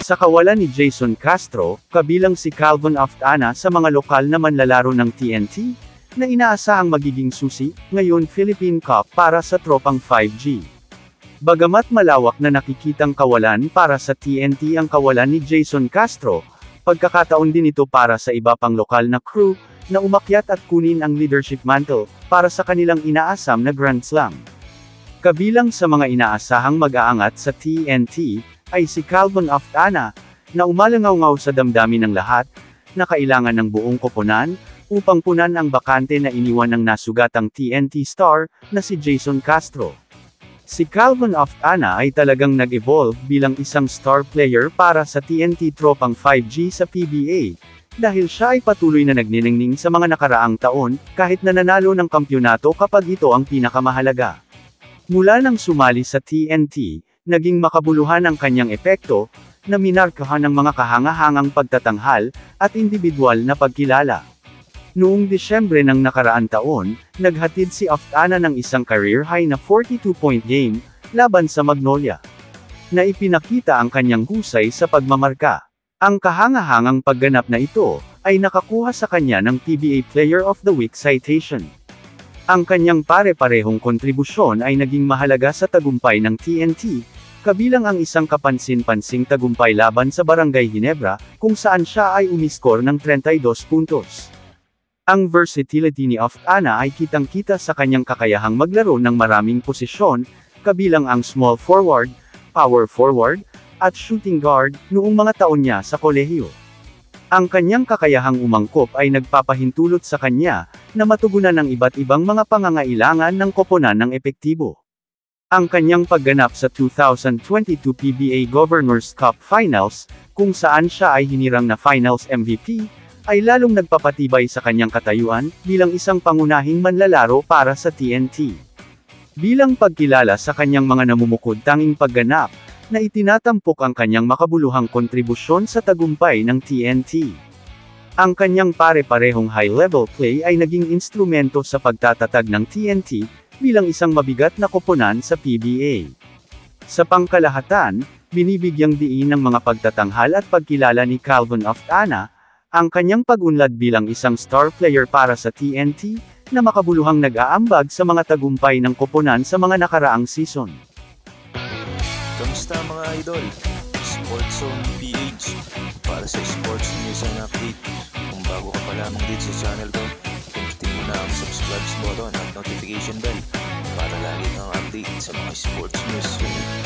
Sa kawalan ni Jason Castro, kabilang si Calvin Aftana sa mga lokal na manlalaro ng TNT, na inaasahang magiging susi, ngayon Philippine Cup para sa tropang 5G. Bagamat malawak na nakikitang kawalan para sa TNT ang kawalan ni Jason Castro, pagkakataon din ito para sa iba pang lokal na crew, na umakyat at kunin ang leadership mantle, para sa kanilang inaasam na Grand Slam. Kabilang sa mga inaasahang mag-aangat sa TNT, ay si Calvin Aftana, na umalangaw-ngaw sa damdamin ng lahat, na kailangan ng buong koponan, upang punan ang bakante na iniwan ng nasugatang TNT star, na si Jason Castro. Si Calvin Aftana ay talagang nag-evolve bilang isang star player para sa TNT tropang 5G sa PBA, dahil siya ay patuloy na nagniningning sa mga nakaraang taon, kahit na nanalo ng kampyonato kapag ito ang pinakamahalaga. Mula nang sumali sa TNT, naging makabuluhan ang kanyang epekto, na minarkahan ng mga kahangahangang pagtatanghal, at individual na pagkilala. Noong Disyembre ng nakaraang taon, naghatid si Aftana ng isang career high na 42-point game, laban sa Magnolia, na ipinakita ang kanyang husay sa pagmamarka. Ang kahangahangang pagganap na ito, ay nakakuha sa kanya ng PBA Player of the Week citation. Ang kanyang pare-parehong kontribusyon ay naging mahalaga sa tagumpay ng TNT, kabilang ang isang kapansin-pansing tagumpay laban sa Barangay Ginebra, kung saan siya ay umiskor ng 32 puntos. Ang versatility ni Aftana ay kitang-kita sa kanyang kakayahang maglaro ng maraming posisyon, kabilang ang small forward, power forward, at shooting guard, noong mga taon niya sa kolehiyo. Ang kanyang kakayahang umangkop ay nagpapahintulot sa kanya, na matugunan ang iba't ibang mga pangangailangan ng koponan ng epektibo. Ang kanyang pagganap sa 2022 PBA Governors Cup Finals, kung saan siya ay hinirang na Finals MVP, ay lalong nagpapatibay sa kanyang katayuan, bilang isang pangunahing manlalaro para sa TNT. Bilang pagkilala sa kanyang mga namumukod tanging pagganap, na itinatampok ang kanyang makabuluhang kontribusyon sa tagumpay ng TNT. Ang kanyang pare-parehong high-level play ay naging instrumento sa pagtatatag ng TNT, bilang isang mabigat na koponan sa PBA. Sa pangkalahatan, binibigyang diin ng mga pagtatanghal at pagkilala ni Calvin Aftana, ang kanyang pag-unlad bilang isang star player para sa TNT, na makabuluhang nag-aambag sa mga tagumpay ng koponan sa mga nakaraang season. Kamusta mga idol? Sports Zone PH para sa sports news and update. Kung bago ka pa lamang dito sa channel ko, pindutin mo na ang subscribe button at notification bell para lagi kang update sa mga sports news.